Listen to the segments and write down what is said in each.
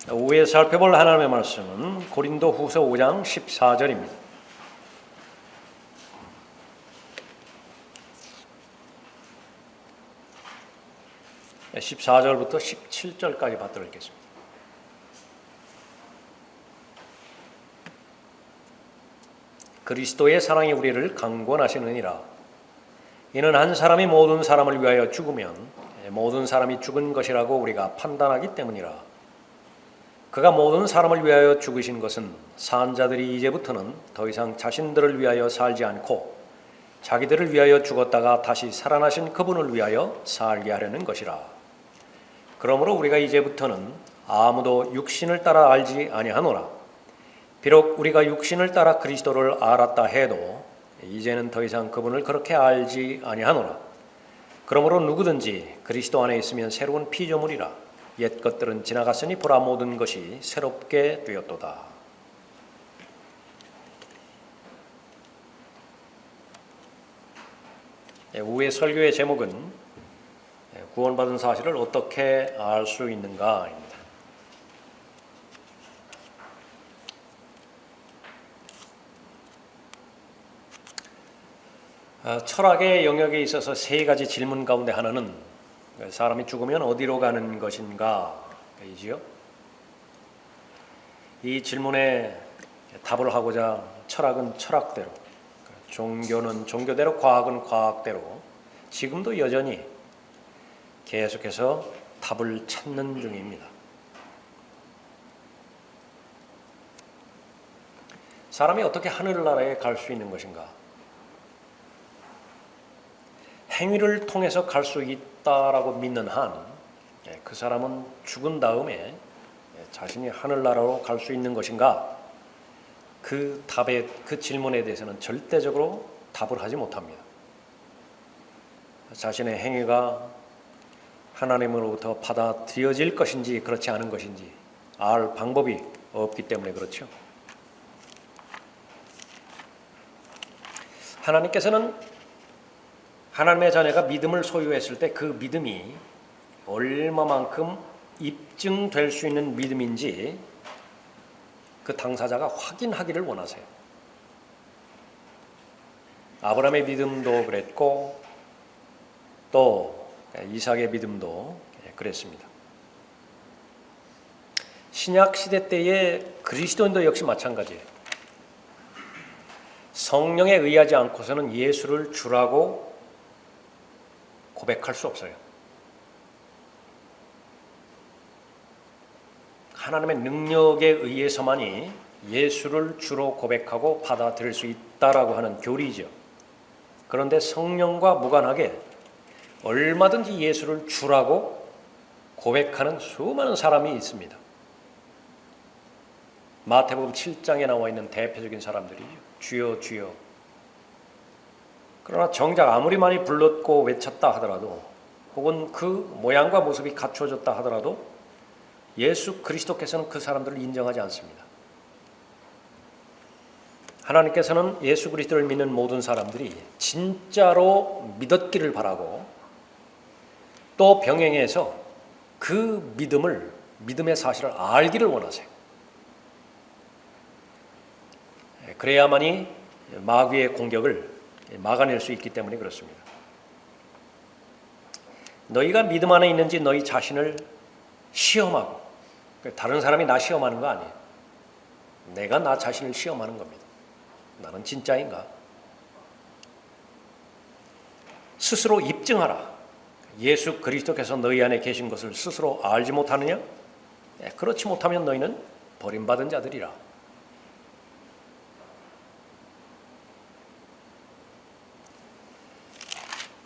오후에 살펴볼 하나님의 말씀은 고린도 후서 5장 14절입니다. 14절부터 17절까지 받들어 읽겠습니다. 그리스도의 사랑이 우리를 강권하시느니라. 이는 한 사람이 모든 사람을 위하여 죽으면 모든 사람이 죽은 것이라고 우리가 판단하기 때문이라. 그가 모든 사람을 위하여 죽으신 것은 산 자들이 이제부터는 더 이상 자신들을 위하여 살지 않고 자기들을 위하여 죽었다가 다시 살아나신 그분을 위하여 살게 하려는 것이라. 그러므로 우리가 이제부터는 아무도 육신을 따라 알지 아니하노라. 비록 우리가 육신을 따라 그리스도를 알았다 해도 이제는 더 이상 그분을 그렇게 알지 아니하노라. 그러므로 누구든지 그리스도 안에 있으면 새로운 피조물이라. 옛 것들은 지나갔으니 보라 모든 것이 새롭게 되었도다. 우의 설교의 제목은 구원받은 사실을 어떻게 알 수 있는가입니다. 철학의 영역에 있어서 세 가지 질문 가운데 하나는 사람이 죽으면 어디로 가는 것인가이지요. 이 질문에 답을 하고자 철학은 철학대로, 종교는 종교대로, 과학은 과학대로 지금도 여전히 계속해서 답을 찾는 중입니다. 사람이 어떻게 하늘나라에 갈 수 있는 것인가? 행위를 통해서 갈 수 있다라고 믿는 한, 그 사람은 죽은 다음에 자신이 하늘나라로 갈 수 있는 것인가? 그 질문에 대해서는 절대적으로 답을 하지 못합니다. 자신의 행위가 하나님으로부터 받아들여질 것인지 그렇지 않은 것인지 알 방법이 없기 때문에 그렇죠. 하나님께서는 하나님의 자녀가 믿음을 소유했을 때 그 믿음이 얼마만큼 입증될 수 있는 믿음인지 그 당사자가 확인하기를 원하세요. 아브라함의 믿음도 그랬고 또 이삭의 믿음도 그랬습니다. 신약 시대 때의 그리스도인도 역시 마찬가지예요. 성령에 의하지 않고서는 예수를 주라고 고백할 수 없어요. 하나님의 능력에 의해서만이 예수를 주로 고백하고 받아들일 수 있다라고 하는 교리죠. 그런데 성령과 무관하게 얼마든지 예수를 주라고 고백하는 수많은 사람이 있습니다. 마태복음 7장에 나와 있는 대표적인 사람들이죠. 주여 주여. 그러나 정작 아무리 많이 불렀고 외쳤다 하더라도 혹은 그 모양과 모습이 갖춰졌다 하더라도 예수 그리스도께서는 그 사람들을 인정하지 않습니다. 하나님께서는 예수 그리스도를 믿는 모든 사람들이 진짜로 믿었기를 바라고 또 병행해서 그 믿음의 사실을 알기를 원하세요. 그래야만이 마귀의 공격을 막아낼 수 있기 때문에 그렇습니다. 너희가 믿음 안에 있는지 너희 자신을 시험하고, 다른 사람이 나 시험하는 거 아니에요. 내가 나 자신을 시험하는 겁니다. 나는 진짜인가? 스스로 입증하라. 예수 그리스도께서 너희 안에 계신 것을 스스로 알지 못하느냐? 그렇지 못하면 너희는 버림받은 자들이라.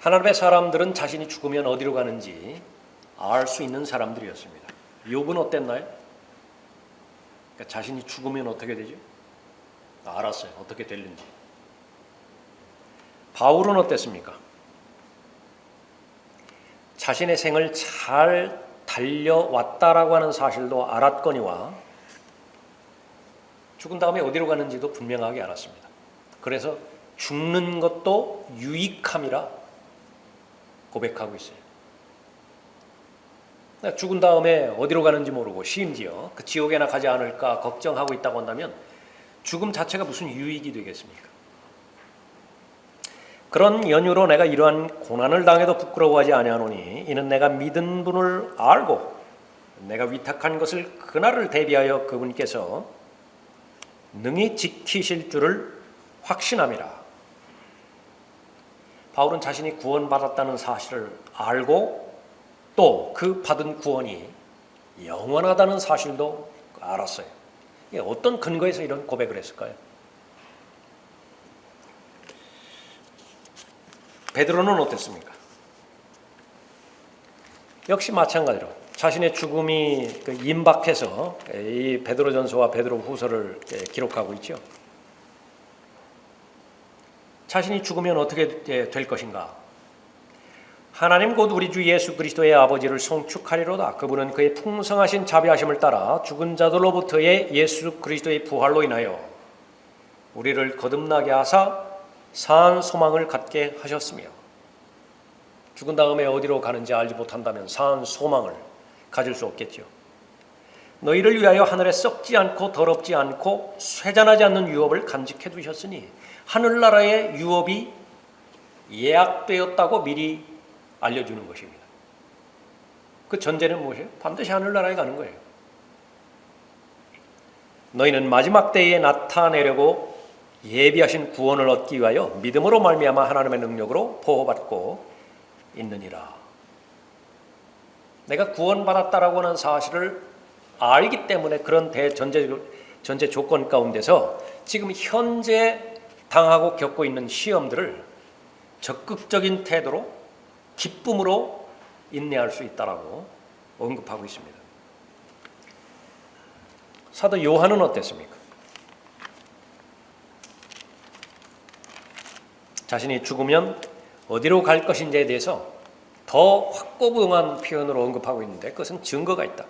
하나님의 사람들은 자신이 죽으면 어디로 가는지 알 수 있는 사람들이었습니다. 욥은 어땠나요? 그러니까 자신이 죽으면 어떻게 되죠? 알았어요. 어떻게 될는지. 바울은 어땠습니까? 자신의 생을 잘 달려왔다라고 하는 사실도 알았거니와 죽은 다음에 어디로 가는지도 분명하게 알았습니다. 그래서 죽는 것도 유익함이라 고백하고 있어요. 죽은 다음에 어디로 가는지 모르고 심지어 그 지옥에나 가지 않을까 걱정하고 있다고 한다면 죽음 자체가 무슨 유익이 되겠습니까? 그런 연유로 내가 이러한 고난을 당해도 부끄러워하지 아니하노니 이는 내가 믿은 분을 알고 내가 위탁한 것을 그날을 대비하여 그분께서 능히 지키실 줄을 확신함이라. 바울은 자신이 구원받았다는 사실을 알고 또 그 받은 구원이 영원하다는 사실도 알았어요. 어떤 근거에서 이런 고백을 했을까요? 베드로는 어땠습니까? 역시 마찬가지로 자신의 죽음이 임박해서 이 베드로전서와 베드로후서를 기록하고 있죠. 자신이 죽으면 어떻게 될 것인가? 하나님 곧 우리 주 예수 그리스도의 아버지를 송축하리로다. 그분은 그의 풍성하신 자비하심을 따라 죽은 자들로부터의 예수 그리스도의 부활로 인하여 우리를 거듭나게 하사 산 소망을 갖게 하셨으며, 죽은 다음에 어디로 가는지 알지 못한다면 산 소망을 가질 수 없겠죠. 너희를 위하여 하늘에 썩지 않고 더럽지 않고 쇠잔하지 않는 유업을 간직해 두셨으니 하늘나라의 유업이 예약되었다고 미리 알려주는 것입니다. 그 전제는 무엇이에요? 반드시 하늘나라에 가는 거예요. 너희는 마지막 때에 나타내려고 예비하신 구원을 얻기 위하여 믿음으로 말미암아 하나님의 능력으로 보호받고 있느니라. 내가 구원받았다라고 하는 사실을 알기 때문에 그런 전제 조건 가운데서 지금 현재 당하고 겪고 있는 시험들을 적극적인 태도로 기쁨으로 인내할 수 있다라고 언급하고 있습니다. 사도 요한은 어땠습니까? 자신이 죽으면 어디로 갈 것인지에 대해서 더 확고부동한 표현으로 언급하고 있는데 그것은 증거가 있다.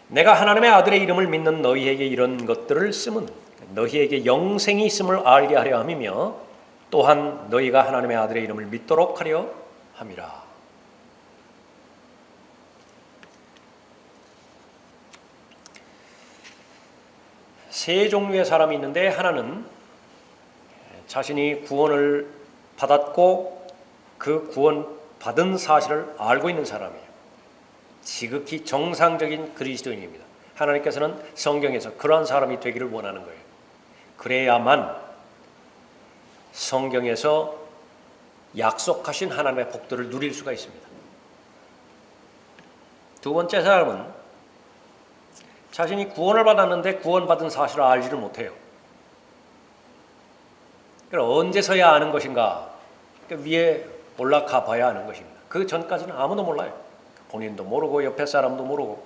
내가 하나님의 아들의 이름을 믿는 너희에게 이런 것들을 쓰면 너희에게 영생이 있음을 알게 하려 함이며 또한 너희가 하나님의 아들의 이름을 믿도록 하려 함이라. 세 종류의 사람이 있는데 하나는 자신이 구원을 받았고 그 구원 받은 사실을 알고 있는 사람이에요. 지극히 정상적인 그리스도인입니다. 하나님께서는 성경에서 그러한 사람이 되기를 원하는 거예요. 그래야만 성경에서 약속하신 하나님의 복들을 누릴 수가 있습니다. 두 번째 사람은 자신이 구원을 받았는데 구원받은 사실을 알지를 못해요. 그럼 언제서야 아는 것인가? 위에 올라가 봐야 아는 것입니다. 그 전까지는 아무도 몰라요. 본인도 모르고 옆에 사람도 모르고.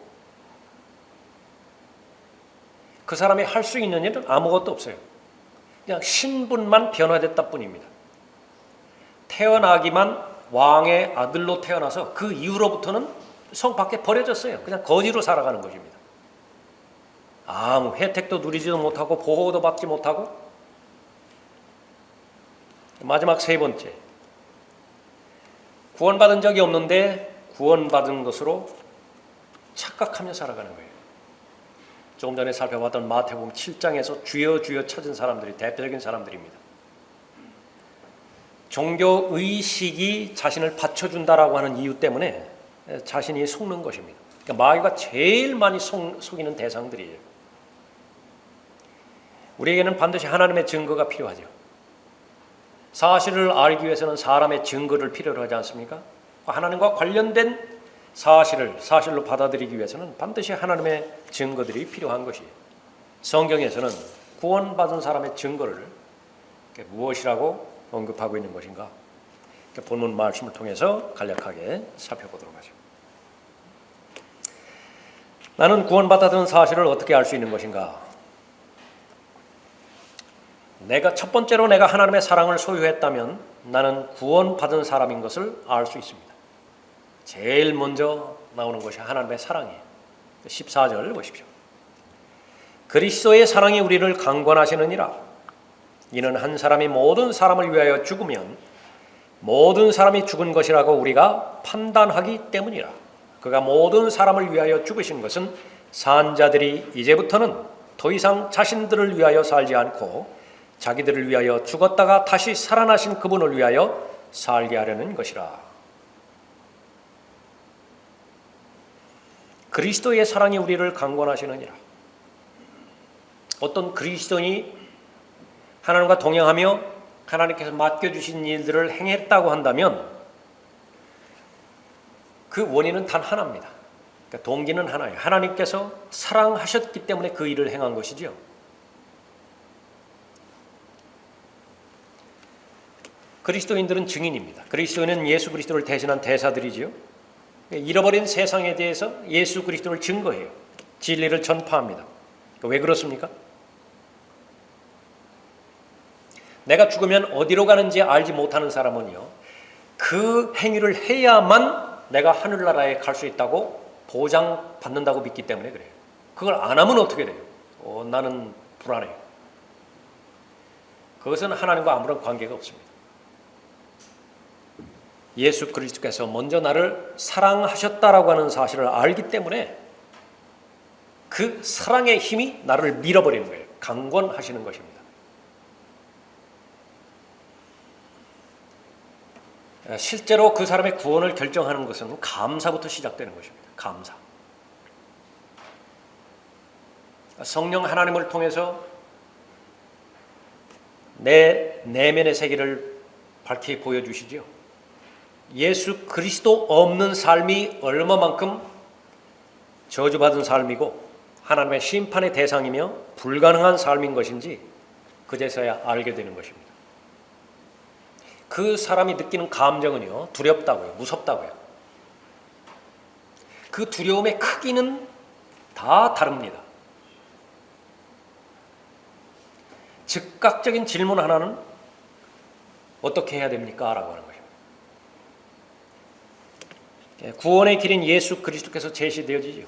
그 사람이 할 수 있는 일은 아무것도 없어요. 그냥 신분만 변화됐다 뿐입니다. 태어나기만 왕의 아들로 태어나서 그 이후로부터는 성 밖에 버려졌어요. 그냥 거지로 살아가는 것입니다. 아무 혜택도 누리지도 못하고 보호도 받지 못하고. 마지막 세 번째, 구원받은 적이 없는데 구원받은 것으로 착각하며 살아가는 거예요. 조금 전에 살펴봤던 마태복음 7장에서 주여 주여 찾은 사람들이 대표적인 사람들입니다. 종교의식이 자신을 받쳐준다라고 하는 이유 때문에 자신이 속는 것입니다. 그러니까 마귀가 제일 많이 속이는 대상들이에요. 우리에게는 반드시 하나님의 증거가 필요하죠. 사실을 알기 위해서는 사람의 증거를 필요로 하지 않습니까? 하나님과 관련된 사실로 받아들이기 위해서는 반드시 하나님의 증거들이 필요한 것이에요. 성경에서는 구원받은 사람의 증거를 무엇이라고 언급하고 있는 것인가? 본문 말씀을 통해서 간략하게 살펴보도록 하죠. 나는 구원받았다는 사실을 어떻게 알 수 있는 것인가? 첫 번째로 내가 하나님의 사랑을 소유했다면 나는 구원받은 사람인 것을 알 수 있습니다. 제일 먼저 나오는 것이 하나님의 사랑이에요. 14절 보십시오. 그리스도의 사랑이 우리를 강권하시느니라. 이는 한 사람이 모든 사람을 위하여 죽으면 모든 사람이 죽은 것이라고 우리가 판단하기 때문이라. 그가 모든 사람을 위하여 죽으신 것은 산자들이 이제부터는 더 이상 자신들을 위하여 살지 않고 자기들을 위하여 죽었다가 다시 살아나신 그분을 위하여 살게 하려는 것이라. 그리스도의 사랑이 우리를 강권하시느니라. 어떤 그리스도인이 하나님과 동행하며 하나님께서 맡겨주신 일들을 행했다고 한다면 그 원인은 단 하나입니다. 그러니까 동기는 하나예요. 하나님께서 사랑하셨기 때문에 그 일을 행한 것이죠. 그리스도인들은 증인입니다. 그리스도인은 예수 그리스도를 대신한 대사들이지요. 잃어버린 세상에 대해서 예수 그리스도를 증거해요. 진리를 전파합니다. 왜 그렇습니까? 내가 죽으면 어디로 가는지 알지 못하는 사람은요, 그 행위를 해야만 내가 하늘나라에 갈 수 있다고 보장받는다고 믿기 때문에 그래요. 그걸 안 하면 어떻게 돼요? 나는 불안해요. 그것은 하나님과 아무런 관계가 없습니다. 예수 그리스도께서 먼저 나를 사랑하셨다라고 하는 사실을 알기 때문에 그 사랑의 힘이 나를 밀어버리는 거예요. 강권하시는 것입니다. 실제로 그 사람의 구원을 결정하는 것은 감사부터 시작되는 것입니다. 감사. 성령 하나님을 통해서 내 내면의 세계를 밝히 보여주시죠. 예수 그리스도 없는 삶이 얼마만큼 저주받은 삶이고 하나님의 심판의 대상이며 불가능한 삶인 것인지 그제서야 알게 되는 것입니다. 그 사람이 느끼는 감정은요, 두렵다고요, 무섭다고요. 그 두려움의 크기는 다 다릅니다. 즉각적인 질문 하나는 어떻게 해야 됩니까? 라고 하는 것입니다. 구원의 길인 예수 그리스도께서 제시되어지죠.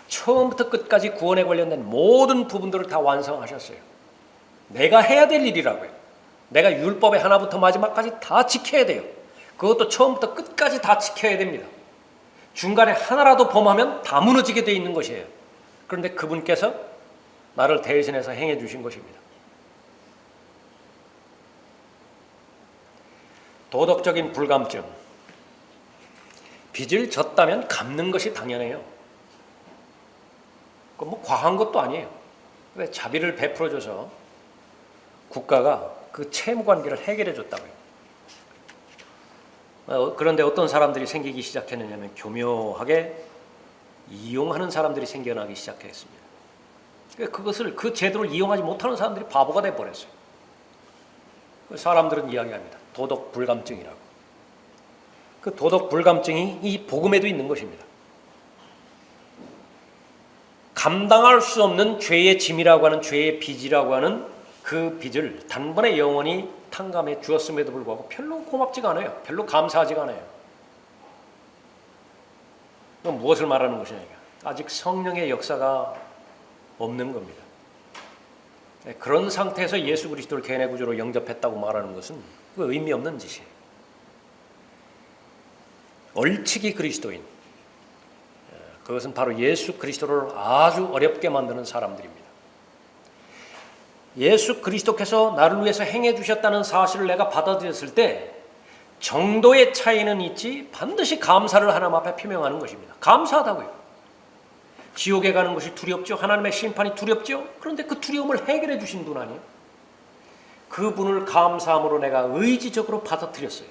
처음부터 끝까지 구원에 관련된 모든 부분들을 다 완성하셨어요. 내가 해야 될 일이라고요. 내가 율법의 하나부터 마지막까지 다 지켜야 돼요. 그것도 처음부터 끝까지 다 지켜야 됩니다. 중간에 하나라도 범하면 다 무너지게 돼 있는 것이에요. 그런데 그분께서 나를 대신해서 행해 주신 것입니다. 도덕적인 불감증. 빚을 졌다면 갚는 것이 당연해요. 그건 뭐 과한 것도 아니에요. 근데 자비를 베풀어줘서 국가가 그 채무 관계를 해결해 줬다고요. 그런데 어떤 사람들이 생기기 시작했느냐면 교묘하게 이용하는 사람들이 생겨나기 시작했습니다. 그것을 그 제도를 이용하지 못하는 사람들이 바보가 돼 버렸어요. 사람들은 이야기합니다. 도덕 불감증이라고. 그 도덕 불감증이 이 복음에도 있는 것입니다. 감당할 수 없는 죄의 짐이라고 하는 죄의 빚이라고 하는 그 빚을 단번에 영원히 탕감해 주었음에도 불구하고 별로 고맙지가 않아요. 별로 감사하지가 않아요. 그럼 무엇을 말하는 것이냐? 아직 성령의 역사가 없는 겁니다. 그런 상태에서 예수 그리스도를 개인의 구주로 영접했다고 말하는 것은 그 의미 없는 짓이에요. 얼치기 그리스도인. 그것은 바로 예수 그리스도를 아주 어렵게 만드는 사람들입니다. 예수 그리스도께서 나를 위해서 행해 주셨다는 사실을 내가 받아들였을 때 정도의 차이는 있지 반드시 감사를 하나님 앞에 표명하는 것입니다. 감사하다고요. 지옥에 가는 것이 두렵죠. 하나님의 심판이 두렵죠. 그런데 그 두려움을 해결해 주신 분 아니에요. 그분을 감사함으로 내가 의지적으로 받아들였어요.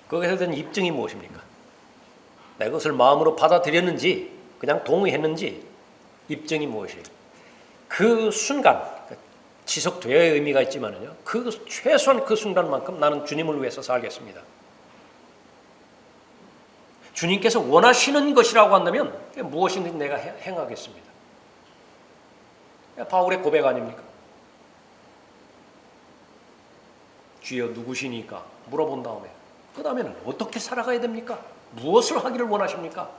거기서 된 입증이 무엇입니까? 내가 그것을 마음으로 받아들였는지 그냥 동의했는지 입증이 무엇이에요? 그 순간, 지속되어야 의미가 있지만요, 최소한 그 순간만큼 나는 주님을 위해서 살겠습니다. 주님께서 원하시는 것이라고 한다면 무엇이든지 내가 행하겠습니다. 바울의 고백 아닙니까? 주여 누구시니까 물어본 다음에 그 다음에는 어떻게 살아가야 됩니까? 무엇을 하기를 원하십니까?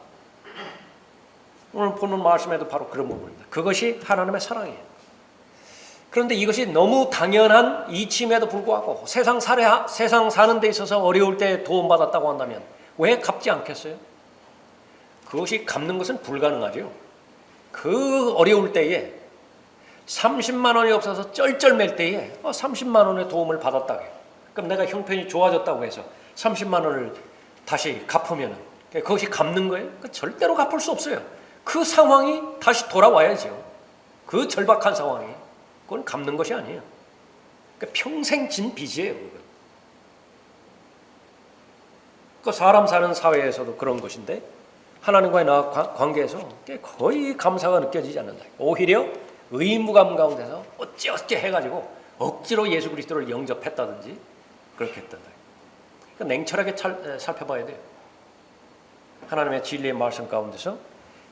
오늘 보는 말씀에도 바로 그런 부분입니다. 그것이 하나님의 사랑이에요. 그런데 이것이 너무 당연한 이치임에도 불구하고 세상 사는 데 있어서 어려울 때 도움받았다고 한다면 왜 갚지 않겠어요? 그것이 갚는 것은 불가능하죠. 그 어려울 때에 30만 원이 없어서 쩔쩔맬 때에 30만 원의 도움을 받았다고 해요. 그럼 내가 형편이 좋아졌다고 해서 30만 원을 다시 갚으면 그것이 갚는 거예요? 절대로 갚을 수 없어요. 그 상황이 다시 돌아와야죠. 그 절박한 상황이. 그건 갚는 것이 아니에요. 평생 진 빚이에요. 그 사람 사는 사회에서도 그런 것인데 하나님과의 관계에서 거의 감사가 느껴지지 않는다. 오히려 의무감 가운데서 어찌 해가지고 억지로 예수 그리스도를 영접했다든지 그렇게 했단다. 냉철하게 살펴봐야 돼요. 하나님의 진리의 말씀 가운데서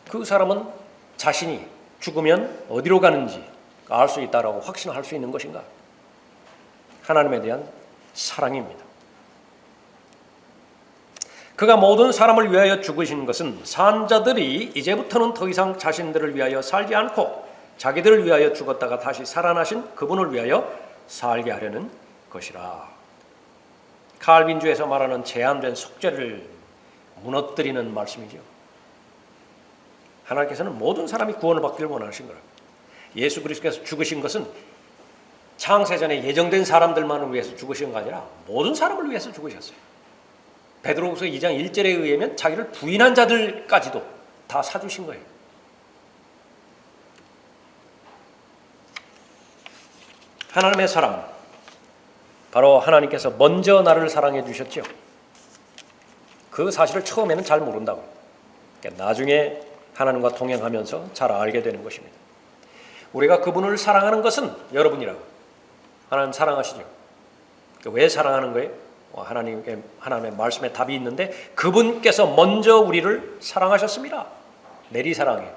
그 사람은 자신이 죽으면 어디로 가는지 알 수 있다라고 확신할 수 있는 것인가? 하나님에 대한 사랑입니다. 그가 모든 사람을 위하여 죽으신 것은 산자들이 이제부터는 더 이상 자신들을 위하여 살지 않고 자기들을 위하여 죽었다가 다시 살아나신 그분을 위하여 살게 하려는 것이라. 칼빈주에서 말하는 제한된 속죄를 무너뜨리는 말씀이죠. 하나님께서는 모든 사람이 구원을 받기를 원하신 거라. 예수 그리스도께서 죽으신 것은 창세전에 예정된 사람들만을 위해서 죽으신 거 아니라 모든 사람을 위해서 죽으셨어요. 베드로후서 2장 1절에 의하면 자기를 부인한 자들까지도 다 사주신 거예요. 하나님의 사랑, 바로 하나님께서 먼저 나를 사랑해 주셨죠. 그 사실을 처음에는 잘 모른다고. 그러니까 나중에 하나님과 동행하면서 잘 알게 되는 것입니다. 우리가 그분을 사랑하는 것은 여러분이라고. 하나님 사랑하시죠. 왜 사랑하는 거예요? 하나님의 말씀에 답이 있는데 그분께서 먼저 우리를 사랑하셨습니다. 내리 사랑해요.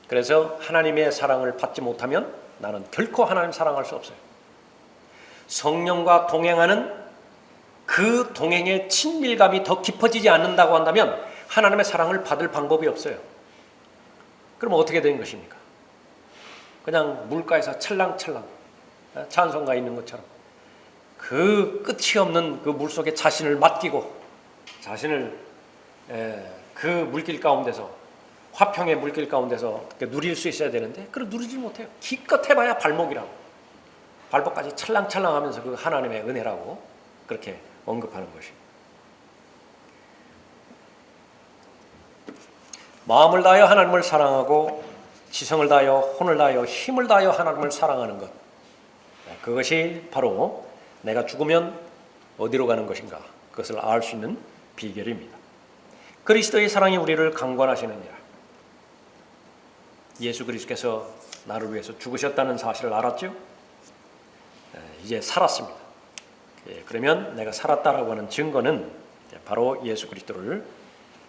그래서 하나님의 사랑을 받지 못하면 나는 결코 하나님 사랑할 수 없어요. 성령과 동행하는 그 동행의 친밀감이 더 깊어지지 않는다고 한다면 하나님의 사랑을 받을 방법이 없어요. 그럼 어떻게 된 것입니까? 그냥 물가에서 찰랑찰랑 찬송가 있는 것처럼 그 끝이 없는 그 물속에 자신을 맡기고 자신을 그 물길 가운데서 화평의 물길 가운데서 누릴 수 있어야 되는데 그걸 누리지 못해요. 기껏 해봐야 발목이라고. 발목까지 찰랑찰랑하면서 그 하나님의 은혜라고 그렇게 언급하는 것이. 마음을 다하여 하나님을 사랑하고 지성을 다하여 혼을 다하여 힘을 다하여 하나님을 사랑하는 것. 그것이 바로 내가 죽으면 어디로 가는 것인가 그것을 알 수 있는 비결입니다. 그리스도의 사랑이 우리를 강권하시느니라. 예수 그리스도께서 나를 위해서 죽으셨다는 사실을 알았죠? 이제 살았습니다. 그러면 내가 살았다라고 하는 증거는 바로 예수 그리스도를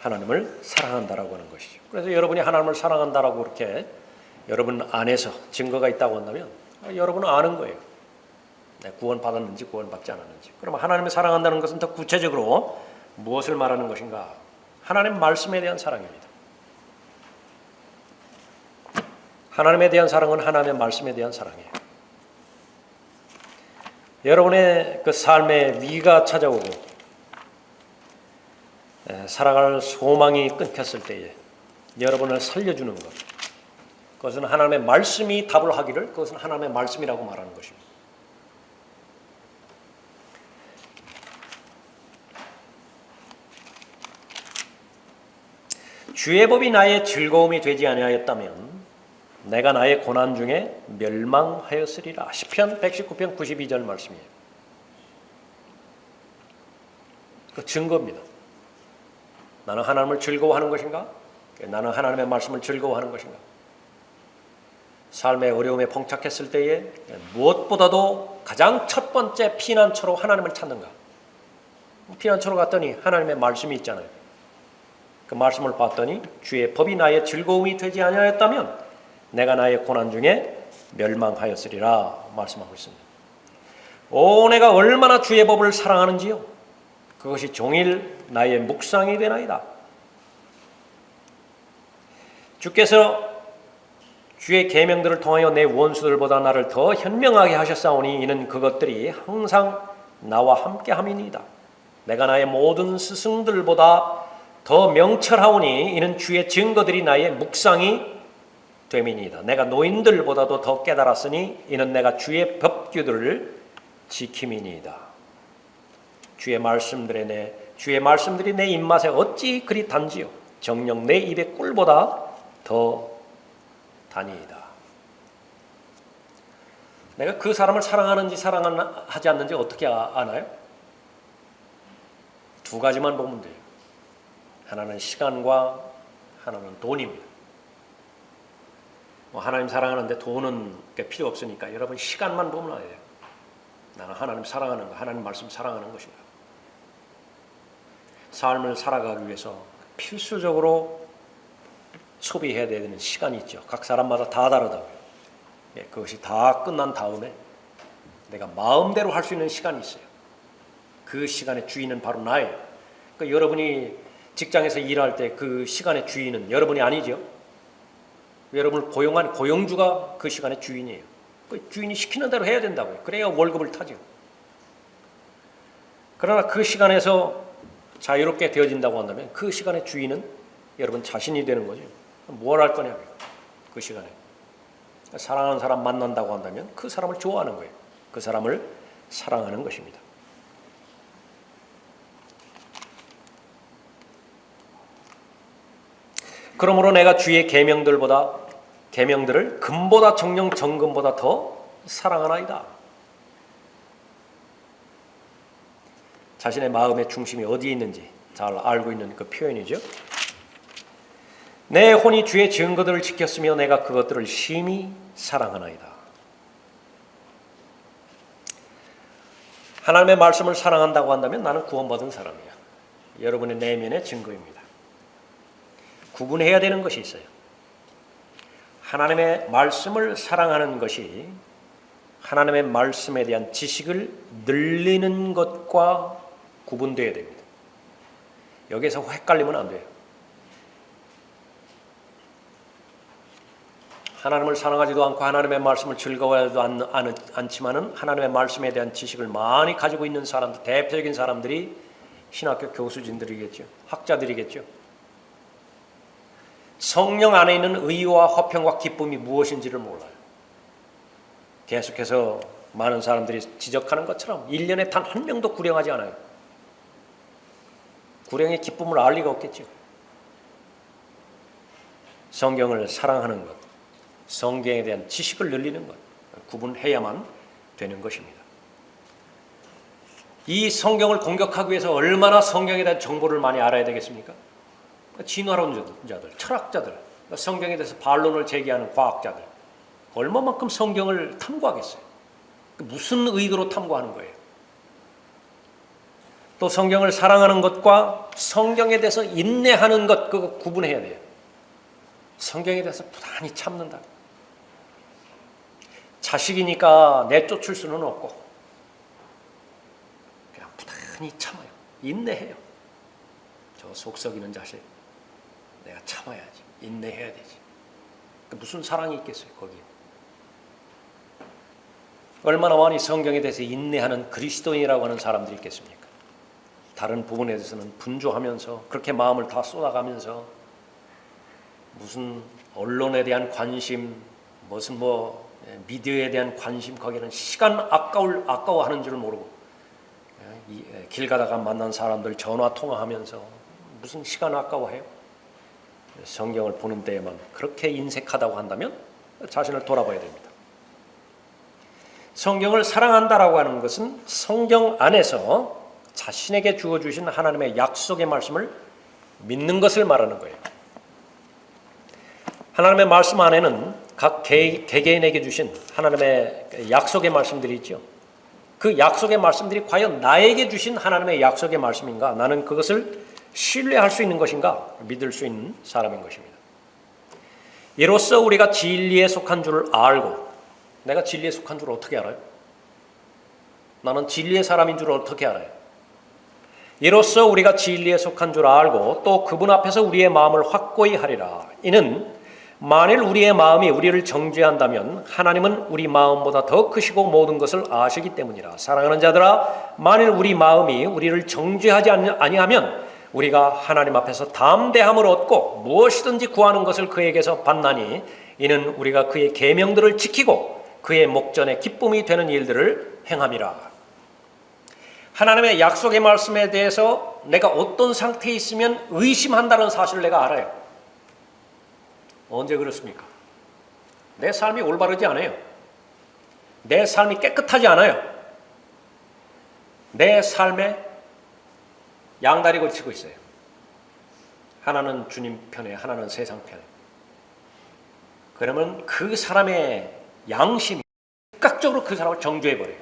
하나님을 사랑한다라고 하는 것이죠. 그래서 여러분이 하나님을 사랑한다라고 그렇게 여러분 안에서 증거가 있다고 한다면 여러분은 아는 거예요. 구원 받았는지 구원 받지 않았는지. 그럼 하나님을 사랑한다는 것은 더 구체적으로 무엇을 말하는 것인가? 하나님 말씀에 대한 사랑입니다. 하나님에 대한 사랑은 하나님의 말씀에 대한 사랑이에요. 여러분의 그 삶에 위기가 찾아오고 살아갈 소망이 끊겼을 때에 여러분을 살려주는 것, 그것은 하나님의 말씀이 답을 하기를 그것은 하나님의 말씀이라고 말하는 것입니다. 주의 법이 나의 즐거움이 되지 아니하였다면 내가 나의 고난 중에 멸망하였으리라. 시편 119편 92절 말씀이에요. 그 증거입니다. 나는 하나님을 즐거워하는 것인가? 나는 하나님의 말씀을 즐거워하는 것인가? 삶의 어려움에 봉착했을 때에 무엇보다도 가장 첫 번째 피난처로 하나님을 찾는가? 피난처로 갔더니 하나님의 말씀이 있잖아요. 그 말씀을 봤더니 주의 법이 나의 즐거움이 되지 아니하였다면 내가 나의 고난 중에 멸망하였으리라 말씀하고 있습니다. 내가 얼마나 주의 법을 사랑하는지요. 그것이 종일 나의 묵상이 되나이다. 주께서 주의 계명들을 통하여 내 원수들보다 나를 더 현명하게 하셨사오니 이는 그것들이 항상 나와 함께함이니이다. 내가 나의 모든 스승들보다 더 명철하오니 이는 주의 증거들이 나의 묵상이 됨이니이다. 내가 노인들보다도 더 깨달았으니 이는 내가 주의 법규들을 지킴이니이다. 주의 말씀들이 내 입맛에 어찌 그리 단지요. 정녕 내 입의 꿀보다 더 다니이다. 내가 그 사람을 사랑하는지 사랑하지 않는지 어떻게 아나요? 두 가지만 보면 돼요. 하나는 시간과 하나는 돈입니다. 하나님 사랑하는데 돈은 필요 없으니까 여러분 시간만 보면 알아요. 나는 하나님 사랑하는 거, 하나님 말씀 사랑하는 것이다. 삶을 살아가기 위해서 필수적으로 소비해야 되는 시간이 있죠. 각 사람마다 다 다르다고요. 그것이 다 끝난 다음에 내가 마음대로 할 수 있는 시간이 있어요. 그 시간의 주인은 바로 나예요. 그러니까 여러분이 직장에서 일할 때 그 시간의 주인은 여러분이 아니죠. 여러분을 고용한 고용주가 그 시간의 주인이에요. 그 주인이 시키는 대로 해야 된다고요. 그래야 월급을 타죠. 그러나 그 시간에서 자유롭게 되어진다고 한다면 그 시간의 주인은 여러분 자신이 되는 거죠. 뭘 할 거냐고요. 그 시간에. 사랑하는 사람 만난다고 한다면 그 사람을 좋아하는 거예요. 그 사람을 사랑하는 것입니다. 그러므로 내가 주의 계명들을 금보다 정녕 정금보다 더 사랑하나이다. 자신의 마음의 중심이 어디에 있는지 잘 알고 있는 그 표현이죠. 내 혼이 주의 증거들을 지켰으며 내가 그것들을 심히 사랑하나이다. 하나님의 말씀을 사랑한다고 한다면 나는 구원받은 사람이야. 여러분의 내면의 증거입니다. 구분해야 되는 것이 있어요. 하나님의 말씀을 사랑하는 것이 하나님의 말씀에 대한 지식을 늘리는 것과 구분되어야 됩니다. 여기서 헷갈리면 안 돼요. 하나님을 사랑하지도 않고 하나님의 말씀을 즐거워하지도 않지만은 하나님의 말씀에 대한 지식을 많이 가지고 있는 사람들, 대표적인 사람들이 신학교 교수진들이겠죠. 학자들이겠죠. 성령 안에 있는 의와 화평과 기쁨이 무엇인지를 몰라요. 계속해서 많은 사람들이 지적하는 것처럼 1년에 단 한 명도 구령하지 않아요. 구령의 기쁨을 알 리가 없겠죠. 성경을 사랑하는 것, 성경에 대한 지식을 늘리는 것, 구분해야만 되는 것입니다. 이 성경을 공격하기 위해서 얼마나 성경에 대한 정보를 많이 알아야 되겠습니까? 진화론자들, 철학자들, 성경에 대해서 반론을 제기하는 과학자들, 얼마만큼 성경을 탐구하겠어요? 무슨 의도로 탐구하는 거예요? 또 성경을 사랑하는 것과 성경에 대해서 인내하는 것, 그거 구분해야 돼요. 성경에 대해서 부단히 참는다. 자식이니까 내쫓을 수는 없고 그냥 부단히 참아요. 인내해요. 저 속썩이는 자식 내가 참아야지. 인내해야 되지. 무슨 사랑이 있겠어요 거기에. 얼마나 많이 성경에 대해서 인내하는 그리스도인이라고 하는 사람들이 있겠습니까? 다른 부분에 대해서는 분주하면서 그렇게 마음을 다 쏟아가면서 무슨 언론에 대한 관심, 무슨 미디어에 대한 관심, 거기는 시간 아까워하는 줄 모르고 길 가다가 만난 사람들 전화 통화하면서 무슨 시간 아까워해요? 성경을 보는 데에만 그렇게 인색하다고 한다면 자신을 돌아봐야 됩니다. 성경을 사랑한다라고 하는 것은 성경 안에서 자신에게 주어주신 하나님의 약속의 말씀을 믿는 것을 말하는 거예요. 하나님의 말씀 안에는 각 개개인에게 주신 하나님의 약속의 말씀들이 있죠. 그 약속의 말씀들이 과연 나에게 주신 하나님의 약속의 말씀인가? 나는 그것을 신뢰할 수 있는 것인가? 믿을 수 있는 사람인 것입니다. 이로써 우리가 진리에 속한 줄을 알고, 내가 진리에 속한 줄을 어떻게 알아요? 나는 진리의 사람인 줄을 어떻게 알아요? 이로써 우리가 진리에 속한 줄 알고 또 그분 앞에서 우리의 마음을 확고히 하리라. 이는 만일 우리의 마음이 우리를 정죄한다면 하나님은 우리 마음보다 더 크시고 모든 것을 아시기 때문이라. 사랑하는 자들아, 만일 우리 마음이 우리를 정죄하지 아니하면 우리가 하나님 앞에서 담대함을 얻고 무엇이든지 구하는 것을 그에게서 받나니 이는 우리가 그의 계명들을 지키고 그의 목전에 기쁨이 되는 일들을 행함이라. 하나님의 약속의 말씀에 대해서 내가 어떤 상태에 있으면 의심한다는 사실을 내가 알아요. 언제 그렇습니까? 내 삶이 올바르지 않아요. 내 삶이 깨끗하지 않아요. 내 삶에 양다리 걸치고 있어요. 하나는 주님 편에, 하나는 세상 편에. 그러면 그 사람의 양심이 즉각적으로 그 사람을 정죄해버려요.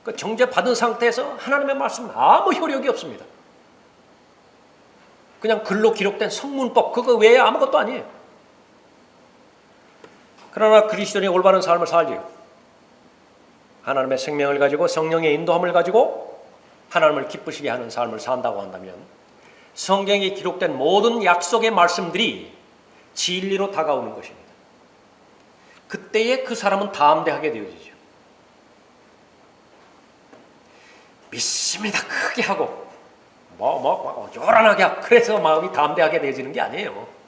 그 정죄받은 상태에서 하나님의 말씀은 아무 효력이 없습니다. 그냥 글로 기록된 성문법, 그거 외에 아무것도 아니에요. 그러나 그리스도인이 올바른 삶을 살지요. 하나님의 생명을 가지고 성령의 인도함을 가지고 하나님을 기쁘시게 하는 삶을 산다고 한다면 성경에 기록된 모든 약속의 말씀들이 진리로 다가오는 것입니다. 그때에 그 사람은 담대하게 되어지죠. 믿습니다 크게 하고 요란하게 하고 그래서 마음이 담대하게 되어지는 게 아니에요.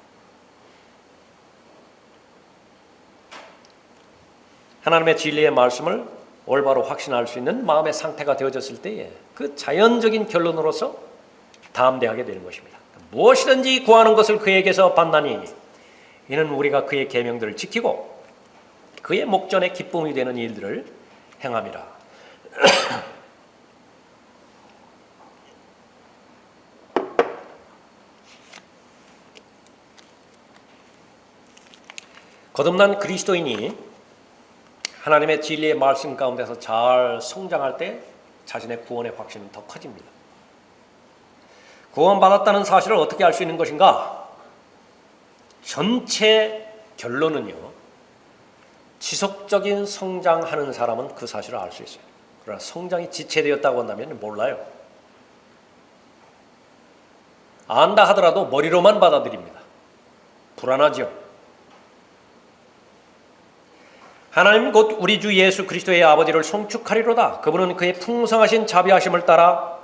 하나님의 진리의 말씀을 올바로 확신할 수 있는 마음의 상태가 되어졌을 때에 그 자연적인 결론으로서 담대하게 되는 것입니다. 무엇이든지 구하는 것을 그에게서 받나니 이는 우리가 그의 계명들을 지키고 그의 목전에 기쁨이 되는 일들을 행함이라. 거듭난 그리스도인이 하나님의 진리의 말씀 가운데서 잘 성장할 때 자신의 구원의 확신은 더 커집니다. 구원받았다는 사실을 어떻게 알 수 있는 것인가? 전체 결론은요, 지속적인 성장하는 사람은 그 사실을 알 수 있어요. 그러나 성장이 지체되었다고 한다면 몰라요. 안다 하더라도 머리로만 받아들입니다. 불안하죠. 하나님 곧 우리 주 예수 그리스도의 아버지를 송축하리로다. 그분은 그의 풍성하신 자비하심을 따라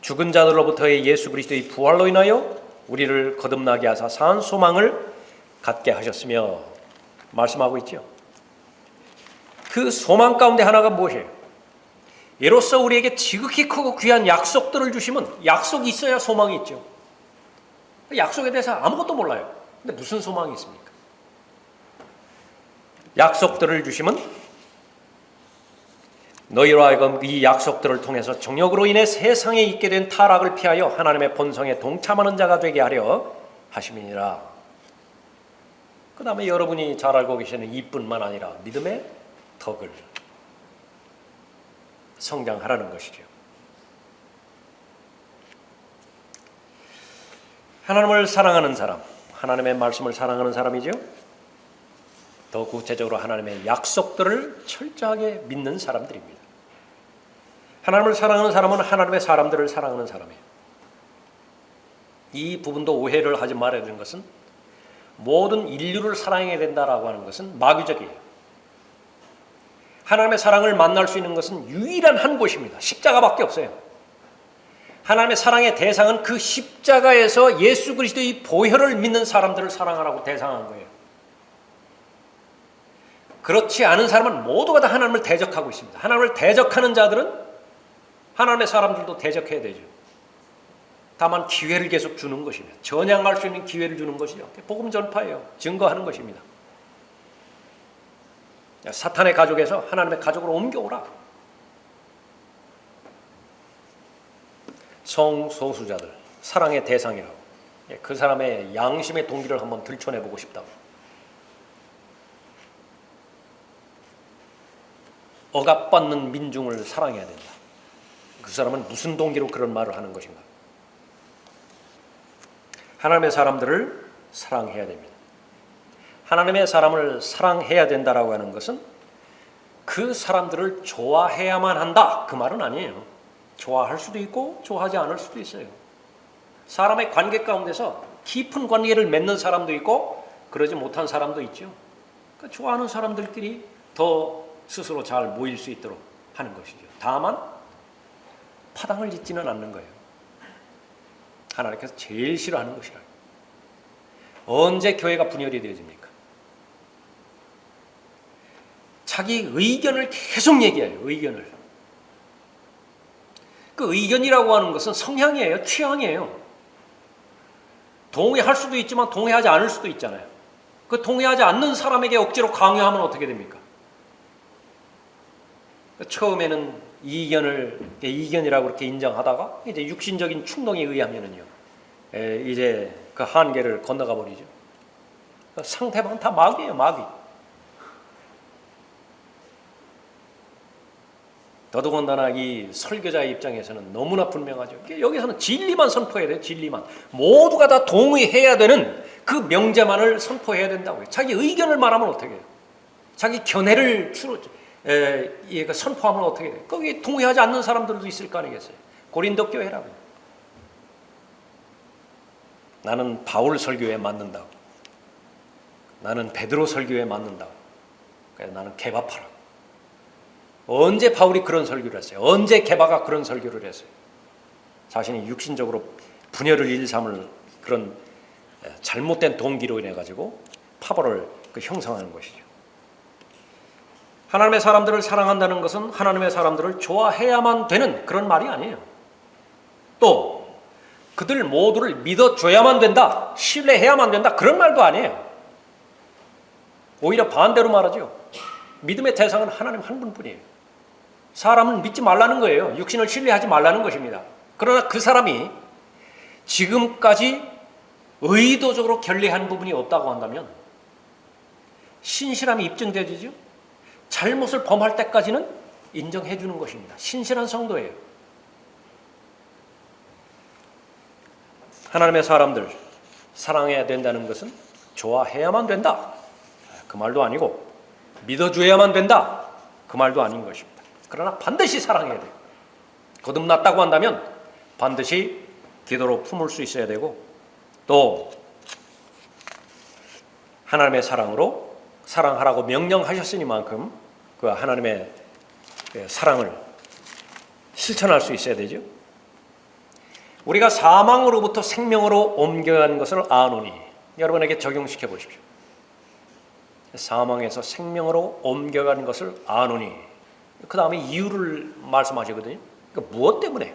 죽은 자들로부터의 예수 그리스도의 부활로 인하여 우리를 거듭나게 하사 산 소망을 갖게 하셨으며 말씀하고 있죠. 그 소망 가운데 하나가 무엇이에요? 이로써 우리에게 지극히 크고 귀한 약속들을 주시면 약속이 있어야 소망이 있죠. 약속에 대해서 아무것도 몰라요. 근데 무슨 소망이 있습니까? 약속들을 주시면 너희로 하여금 이 약속들을 통해서 정욕으로 인해 세상에 있게 된 타락을 피하여 하나님의 본성에 동참하는 자가 되게 하려 하심이니라. 그 다음에 여러분이 잘 알고 계시는 이뿐만 아니라 믿음의 덕을 성장하라는 것이죠. 하나님을 사랑하는 사람, 하나님의 말씀을 사랑하는 사람이죠. 더 구체적으로 하나님의 약속들을 철저하게 믿는 사람들입니다. 하나님을 사랑하는 사람은 하나님의 사람들을 사랑하는 사람이에요. 이 부분도 오해를 하지 말아야 되는 것은 모든 인류를 사랑해야 된다라고 하는 것은 마귀적이에요. 하나님의 사랑을 만날 수 있는 것은 유일한 한 곳입니다. 십자가밖에 없어요. 하나님의 사랑의 대상은 그 십자가에서 예수 그리스도의 보혈을 믿는 사람들을 사랑하라고 대상한 거예요. 그렇지 않은 사람은 모두가 다 하나님을 대적하고 있습니다. 하나님을 대적하는 자들은 하나님의 사람들도 대적해야 되죠. 다만 기회를 계속 주는 것입니다. 전향할 수 있는 기회를 주는 것이죠. 복음 전파예요. 증거하는 것입니다. 사탄의 가족에서 하나님의 가족으로 옮겨오라. 성소수자들, 사랑의 대상이라고. 그 사람의 양심의 동기를 한번 들춰내보고 싶다고. 억압받는 민중을 사랑해야 된다. 그 사람은 무슨 동기로 그런 말을 하는 것인가? 하나님의 사람들을 사랑해야 됩니다. 하나님의 사람을 사랑해야 된다라고 하는 것은 그 사람들을 좋아해야만 한다. 그 말은 아니에요. 좋아할 수도 있고 좋아하지 않을 수도 있어요. 사람의 관계 가운데서 깊은 관계를 맺는 사람도 있고 그러지 못한 사람도 있죠. 그러니까 좋아하는 사람들끼리 더 스스로 잘 모일 수 있도록 하는 것이죠. 다만 파당을 짓지는 않는 거예요. 하나님께서 제일 싫어하는 것이라. 언제 교회가 분열이 되어집니까? 자기 의견을 계속 얘기해요. 의견을. 그 의견이라고 하는 것은 성향이에요. 취향이에요. 동의할 수도 있지만 동의하지 않을 수도 있잖아요. 그 동의하지 않는 사람에게 억지로 강요하면 어떻게 됩니까? 처음에는 이견이라고 그렇게 인정하다가 이제 육신적인 충동에 의하면은요, 이제 그 한계를 건너가 버리죠. 상대방은 다 마귀예요, 마귀. 더더군다나 이 설교자의 입장에서는 너무나 분명하죠. 여기서는 진리만 선포해야 돼요. 진리만. 모두가 다 동의해야 되는 그 명제만을 선포해야 된다고요. 자기 의견을 말하면 어떻게 해요? 자기 견해를 선포하면 어떻게 돼요? 거기 동의하지 않는 사람들도 있을 거 아니겠어요? 고린도 교회라고. 나는 바울 설교에 맞는다고. 나는 베드로 설교에 맞는다고. 그래서 나는 개바파라고. 언제 바울이 그런 설교를 했어요? 언제 게바가 그런 설교를 했어요? 자신이 육신적으로 분열을 일삼을 그런 잘못된 동기로 인해 가지고 파벌을 형성하는 것이죠. 하나님의 사람들을 사랑한다는 것은 하나님의 사람들을 좋아해야만 되는 그런 말이 아니에요. 또 그들 모두를 믿어줘야만 된다, 신뢰해야만 된다, 그런 말도 아니에요. 오히려 반대로 말하죠. 믿음의 대상은 하나님 한 분뿐이에요. 사람은 믿지 말라는 거예요. 육신을 신뢰하지 말라는 것입니다. 그러나 그 사람이 지금까지 의도적으로 결례한 부분이 없다고 한다면 신실함이 입증되죠. 잘못을 범할 때까지는 인정해 주는 것입니다. 신실한 성도예요. 하나님의 사람들 사랑해야 된다는 것은 좋아해야만 된다, 그 말도 아니고 믿어줘야만 된다, 그 말도 아닌 것입니다. 그러나 반드시 사랑해야 돼요. 거듭났다고 한다면 반드시 기도로 품을 수 있어야 되고, 또 하나님의 사랑으로 사랑하라고 명령하셨으니만큼 그 하나님의 사랑을 실천할 수 있어야 되죠. 우리가 사망으로부터 생명으로 옮겨간 것을 아노니, 여러분에게 적용시켜 보십시오. 사망에서 생명으로 옮겨간 것을 아노니, 그 다음에 이유를 말씀하시거든요. 그러니까 무엇 때문에?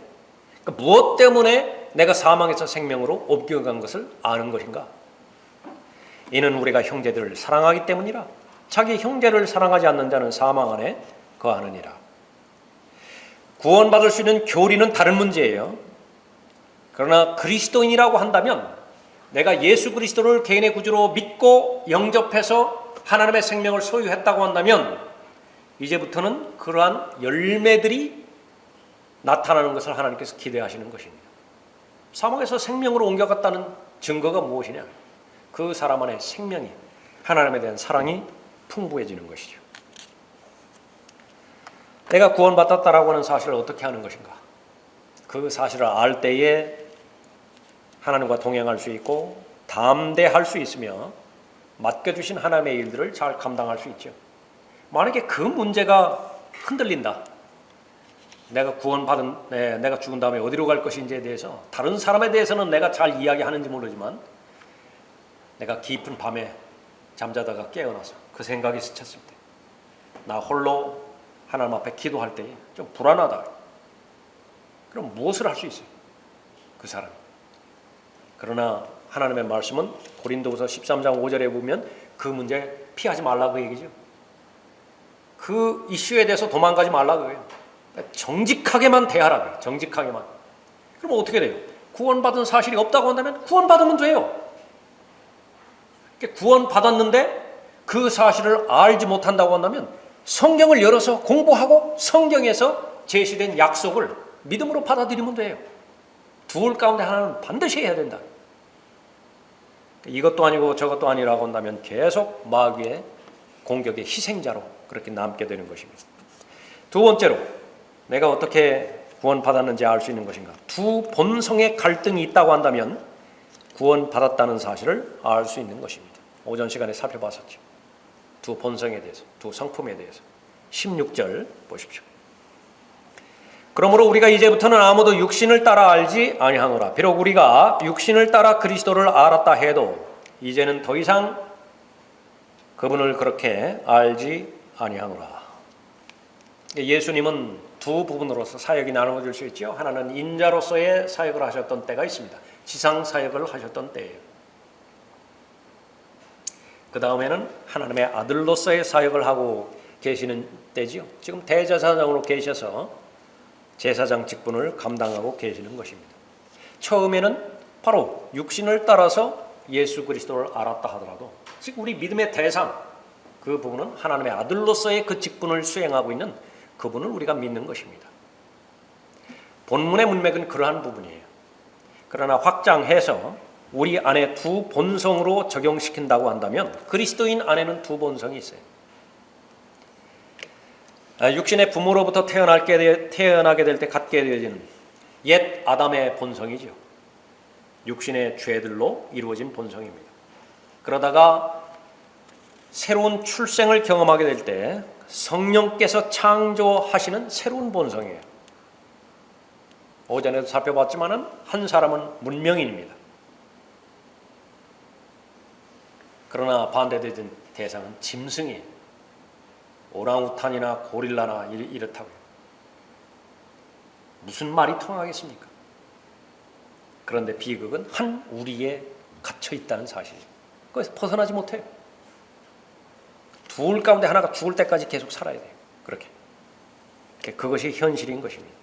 그러니까 무엇 때문에 내가 사망에서 생명으로 옮겨간 것을 아는 것인가? 이는 우리가 형제들을 사랑하기 때문이라. 자기 형제를 사랑하지 않는 자는 사망 안에 거하느니라. 구원받을 수 있는 교리는 다른 문제예요. 그러나 그리스도인이라고 한다면 내가 예수 그리스도를 개인의 구주로 믿고 영접해서 하나님의 생명을 소유했다고 한다면 이제부터는 그러한 열매들이 나타나는 것을 하나님께서 기대하시는 것입니다. 사망에서 생명으로 옮겨갔다는 증거가 무엇이냐? 그 사람 안에 생명이, 하나님에 대한 사랑이 풍부해지는 것이죠. 내가 구원받았다라고 하는 사실을 어떻게 하는 것인가? 그 사실을 알 때에 하나님과 동행할 수 있고 담대할 수 있으며 맡겨주신 하나님의 일들을 잘 감당할 수 있죠. 만약에 그 문제가 흔들린다, 내가 내가 죽은 다음에 어디로 갈 것인지에 대해서 다른 사람에 대해서는 내가 잘 이야기하는지 모르지만 내가 깊은 밤에 잠자다가 깨어나서 그 생각이 스쳤을 때, 나 홀로 하나님 앞에 기도할 때에 좀 불안하다. 그럼 무엇을 할 수 있어요? 그 사람. 그러나 하나님의 말씀은 고린도후서 13장 5절에 보면 그 문제 피하지 말라고 얘기죠. 그 이슈에 대해서 도망가지 말라고 해요. 정직하게만 대하라고요. 정직하게만. 그럼 어떻게 돼요? 구원받은 사실이 없다고 한다면 구원받으면 돼요. 구원받았는데 그 사실을 알지 못한다고 한다면 성경을 열어서 공부하고 성경에서 제시된 약속을 믿음으로 받아들이면 돼요. 둘 가운데 하나는 반드시 해야 된다. 이것도 아니고 저것도 아니라고 한다면 계속 마귀의 공격의 희생자로 그렇게 남게 되는 것입니다. 두 번째로 내가 어떻게 구원받았는지 알 수 있는 것인가? 두 본성의 갈등이 있다고 한다면 구원받았다는 사실을 알 수 있는 것입니다. 오전 시간에 살펴봤었죠. 두 본성에 대해서, 두 성품에 대해서. 16절 보십시오. 그러므로 우리가 이제부터는 아무도 육신을 따라 알지 아니하노라. 비록 우리가 육신을 따라 그리스도를 알았다 해도 이제는 더 이상 그분을 그렇게 알지 아니하노라. 예수님은 두 부분으로서 사역이 나누어질 수 있죠. 하나는 인자로서의 사역을 하셨던 때가 있습니다. 지상 사역을 하셨던 때예요. 그 다음에는 하나님의 아들로서의 사역을 하고 계시는 때지요. 지금 대제사장으로 계셔서 제사장 직분을 감당하고 계시는 것입니다. 처음에는 바로 육신을 따라서 예수 그리스도를 알았다 하더라도 즉 우리 믿음의 대상 그 부분은 하나님의 아들로서의 그 직분을 수행하고 있는 그분을 우리가 믿는 것입니다. 본문의 문맥은 그러한 부분이에요. 그러나 확장해서 우리 안에 두 본성으로 적용시킨다고 한다면 그리스도인 안에는 두 본성이 있어요. 육신의 부모로부터 태어나게 될 때 갖게 되어지는 옛 아담의 본성이죠. 육신의 죄들로 이루어진 본성입니다. 그러다가 새로운 출생을 경험하게 될 때 성령께서 창조하시는 새로운 본성이에요. 오전에도 살펴봤지만은 한 사람은 문명인입니다. 그러나 반대되는 대상은 짐승이에요. 오랑우탄이나 고릴라나 이렇다고요. 무슨 말이 통하겠습니까? 그런데 비극은 한 우리에 갇혀 있다는 사실이에요. 거기서 벗어나지 못해요. 둘 가운데 하나가 죽을 때까지 계속 살아야 돼요. 그렇게. 그것이 현실인 것입니다.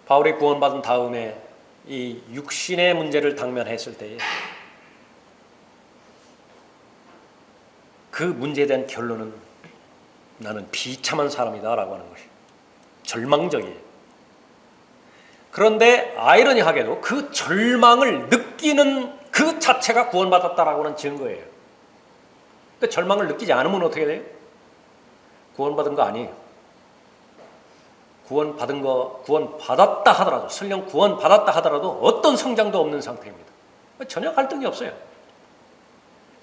바울이 구원받은 다음에 이 육신의 문제를 당면했을 때에 그 문제에 대한 결론은 나는 비참한 사람이다라고 하는 것이 절망적이에요. 그런데 아이러니하게도 그 절망을 느끼는 그 자체가 구원받았다라고 하는 증거예요. 그 절망을 느끼지 않으면 어떻게 돼요? 구원받은 거 아니에요. 구원받았다 하더라도 설령 구원받았다 하더라도 어떤 성장도 없는 상태입니다. 전혀 갈등이 없어요.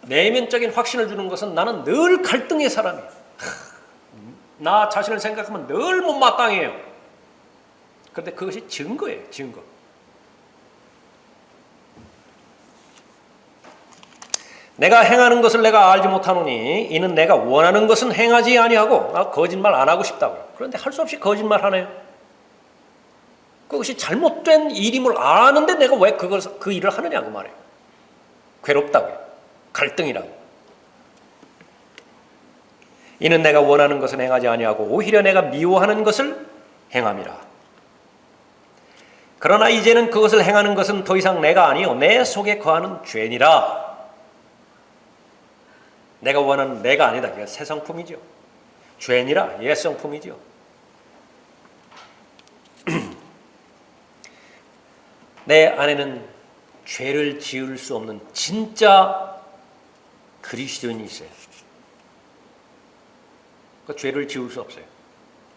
내면적인 확신을 주는 것은 나는 늘 갈등의 사람이에요. 나 자신을 생각하면 늘 못마땅해요. 그런데 그것이 증거예요. 증거. 내가 행하는 것을 내가 알지 못하노니 이는 내가 원하는 것은 행하지 아니하고 나 거짓말 안 하고 싶다고요. 그런데 할 수 없이 거짓말하네요. 그것이 잘못된 일임을 아는데 내가 왜 그 일을 하느냐고 말해요. 괴롭다고요. 갈등이라고. 이는 내가 원하는 것은 행하지 아니하고 오히려 내가 미워하는 것을 행함이라. 그러나 이제는 그것을 행하는 것은 더 이상 내가 아니요 내 속에 거하는 죄니라. 내가 원하는 내가 아니다. 이게 새 성품이죠. 죄니라 옛 성품이죠. 내 안에는 죄를 지을 수 없는 진짜 그리스도인이 있어요. 그 죄를 지을 수 없어요.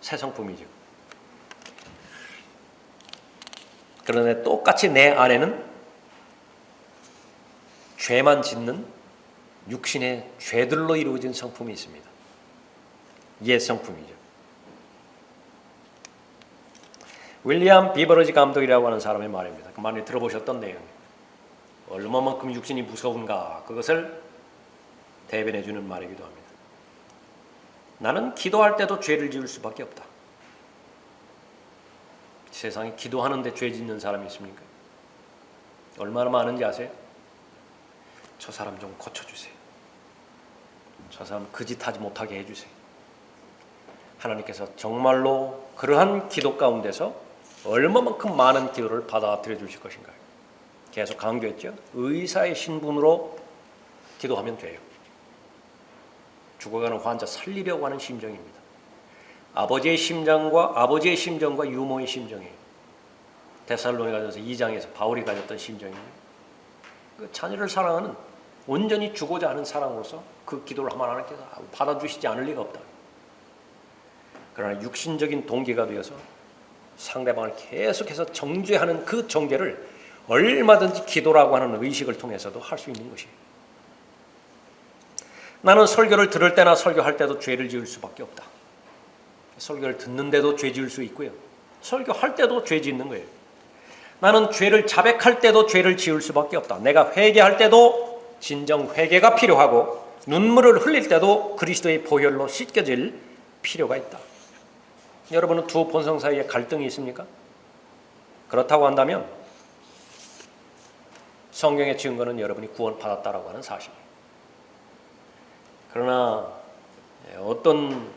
새 성품이죠. 그런데 똑같이 내 안에는 죄만 짓는 육신의 죄들로 이루어진 성품이 있습니다. 옛 성품이죠. 윌리엄 비버러지 감독이라고 하는 사람의 말입니다. 많이 들어보셨던 내용이에요. 얼마만큼 육신이 무서운가 그것을 대변해 주는 말이기도 합니다. 나는 기도할 때도 죄를 지을 수밖에 없다. 세상에 기도하는데 죄 짓는 사람이 있습니까? 얼마나 많은지 아세요? 저 사람 좀 고쳐주세요. 저 사람 그 짓 하지 못하게 해주세요. 하나님께서 정말로 그러한 기도 가운데서 얼마만큼 많은 기도를 받아들여 주실 것인가요? 계속 강조했죠. 의사의 신분으로 기도하면 돼요. 죽어가는 환자 살리려고 하는 심정입니다. 아버지의 심정과 유모의 심정이에요. 데살로니가전서 2장에서 바울이 가졌던 심정입니다. 그 자녀를 사랑하는 온전히 주고자 하는 사랑으로서 그 기도를 하나님께서 받아주시지 않을 리가 없다. 그러나 육신적인 동기가 되어서 상대방을 계속해서 정죄하는 그 정죄를 얼마든지 기도라고 하는 의식을 통해서도 할 수 있는 것이에요. 나는 설교를 들을 때나 설교할 때도 죄를 지을 수밖에 없다. 설교를 듣는데도 죄 지을 수 있고요. 설교할 때도 죄 짓는 거예요. 나는 죄를 자백할 때도 죄를 지을 수밖에 없다. 내가 회개할 때도 진정 회개가 필요하고 눈물을 흘릴 때도 그리스도의 보혈로 씻겨질 필요가 있다. 여러분은 두 본성 사이에 갈등이 있습니까? 그렇다고 한다면 성경의 증거는 여러분이 구원받았다라고 하는 사실이에요. 그러나 어떤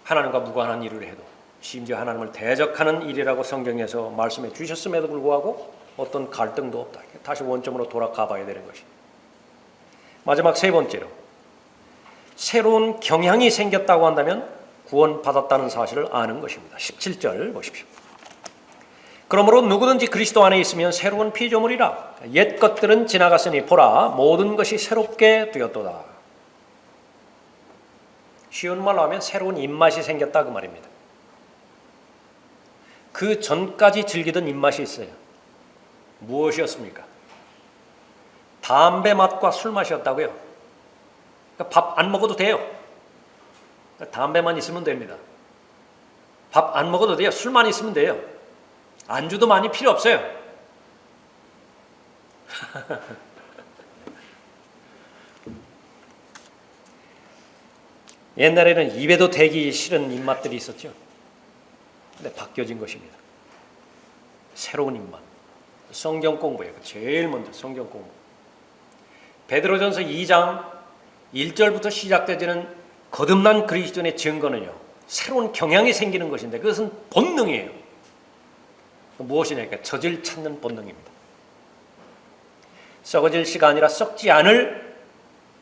하나님과 무관한 일을 해도 심지어 하나님을 대적하는 일이라고 성경에서 말씀해 주셨음에도 불구하고 어떤 갈등도 없다. 다시 원점으로 돌아가 봐야 되는 것입니다. 마지막 세 번째로 새로운 경향이 생겼다고 한다면 구원받았다는 사실을 아는 것입니다. 17절 보십시오. 그러므로 누구든지 그리스도 안에 있으면 새로운 피조물이라. 옛 것들은 지나갔으니 보라 모든 것이 새롭게 되었도다. 쉬운 말로 하면 새로운 입맛이 생겼다 그 말입니다. 그 전까지 즐기던 입맛이 있어요. 무엇이었습니까? 담배 맛과 술 맛이었다고요. 밥 안 먹어도 돼요. 담배만 있으면 됩니다. 밥 안 먹어도 돼요. 술만 있으면 돼요. 안주도 많이 필요 없어요. 옛날에는 입에도 대기 싫은 입맛들이 있었죠. 근데 바뀌어진 것입니다. 새로운 입맛. 성경 공부예요. 제일 먼저 성경 공부. 베드로전서 2장 1절부터 시작되지는 거듭난 그리스도인의 증거는요. 새로운 경향이 생기는 것인데 그것은 본능이에요. 무엇이냐니까 젖을 찾는 본능입니다. 썩어질 씨가 아니라 썩지 않을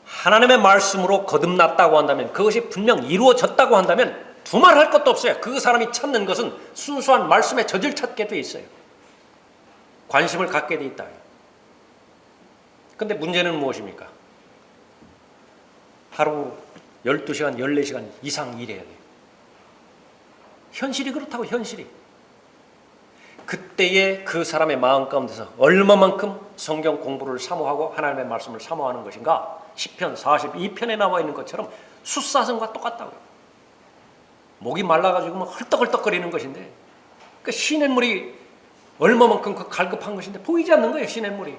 하나님의 말씀으로 거듭났다고 한다면 그것이 분명 이루어졌다고 한다면 두말할 것도 없어요. 그 사람이 찾는 것은 순수한 말씀의 젖을 찾게 돼 있어요. 관심을 갖게 돼 있다. 그런데 문제는 무엇입니까? 하루 12시간, 14시간 이상 일해야 돼요. 현실이 그렇다고 현실이. 그때의 그 사람의 마음 가운데서 얼마만큼 성경 공부를 사모하고 하나님의 말씀을 사모하는 것인가? 시편 42편에 나와 있는 것처럼 숫사슴과 똑같다고요. 목이 말라가지고 막 헐떡헐떡거리는 것인데 그 시냇물이 얼마만큼 그 갈급한 것인데 보이지 않는 거예요. 시냇물이.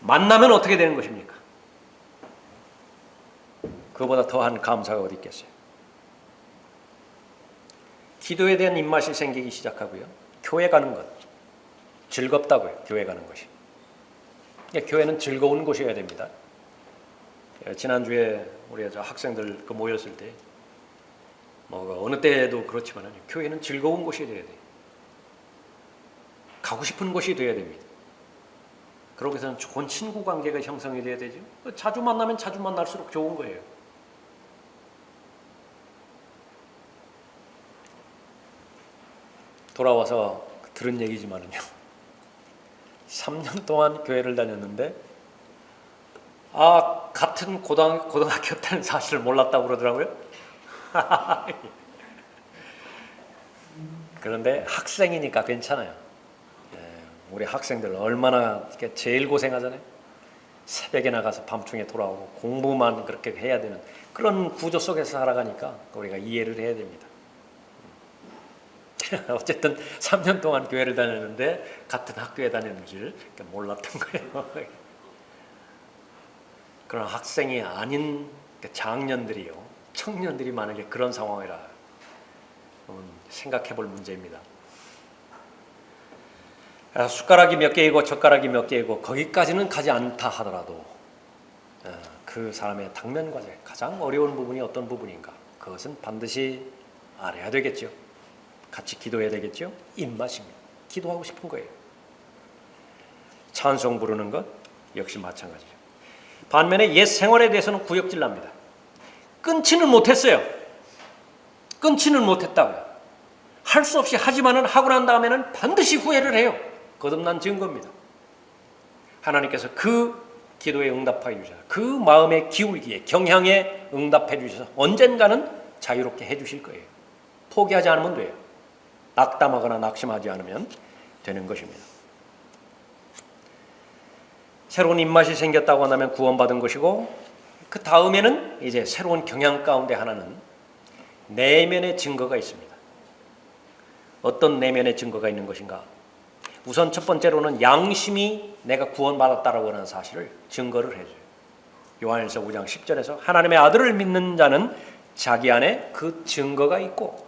만나면 어떻게 되는 것입니까? 그보다 더한 감사가 어디 있겠어요. 기도에 대한 입맛이 생기기 시작하고요. 교회 가는 것 즐겁다고요. 교회 가는 것이. 교회는 즐거운 곳이어야 됩니다. 지난주에 우리 학생들 모였을 때 어느 때도 그렇지만 교회는 즐거운 곳이 되어야 돼요. 가고 싶은 곳이 되어야 됩니다. 그러기 위해서는 좋은 친구 관계가 형성이 돼야 되죠. 자주 만나면 자주 만날수록 좋은 거예요. 돌아와서 들은 얘기지만은요. 3년 동안 교회를 다녔는데 같은 고등학교 때는 사실을 몰랐다고 그러더라고요. 그런데 학생이니까 괜찮아요. 우리 학생들 얼마나 제일 고생하잖아요. 새벽에 나가서 밤중에 돌아오고 공부만 그렇게 해야 되는 그런 구조 속에서 살아가니까 우리가 이해를 해야 됩니다. 어쨌든 3년 동안 교회를 다녔는데 같은 학교에 다니는 줄 몰랐던 거예요. 그런 학생이 아닌 장년들이요, 청년들이 만약에 그런 상황이라 생각해 볼 문제입니다. 숟가락이 몇 개이고 젓가락이 몇 개이고 거기까지는 가지 않다 하더라도 그 사람의 당면 과제 가장 어려운 부분이 어떤 부분인가, 그것은 반드시 알아야 되겠죠. 같이 기도해야 되겠죠. 입맛입니다. 기도하고 싶은 거예요. 찬송 부르는 것 역시 마찬가지죠. 반면에 옛 생활에 대해서는 구역질 납니다. 끊지는 못했어요. 끊지는 못했다고요. 할 수 없이 하지만은 하고 난 다음에는 반드시 후회를 해요. 거듭난 증거입니다. 하나님께서 그 기도에 응답해 주셔서 그 마음의 기울기에 경향에 응답해 주셔서 언젠가는 자유롭게 해 주실 거예요. 포기하지 않으면 돼요. 낙담하거나 낙심하지 않으면 되는 것입니다. 새로운 입맛이 생겼다고 한다면 구원받은 것이고, 그 다음에는 이제 새로운 경향 가운데 하나는 내면의 증거가 있습니다. 어떤 내면의 증거가 있는 것인가? 우선 첫 번째로는 양심이 내가 구원받았다라고 하는 사실을 증거를 해줘요. 요한일서 5장 10절에서 하나님의 아들을 믿는 자는 자기 안에 그 증거가 있고,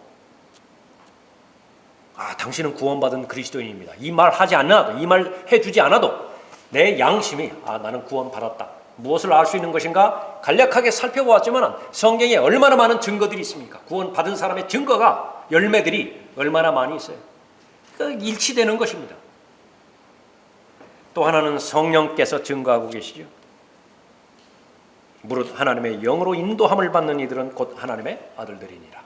당신은 구원받은 그리스도인입니다. 이 말 하지 않아도, 이 말 해주지 않아도 내 양심이 나는 구원받았다. 무엇을 알 수 있는 것인가? 간략하게 살펴보았지만 성경에 얼마나 많은 증거들이 있습니까? 구원받은 사람의 증거가, 열매들이 얼마나 많이 있어요. 일치되는 것입니다. 또 하나는 성령께서 증거하고 계시죠. 무릇 하나님의 영으로 인도함을 받는 이들은 곧 하나님의 아들들이니라.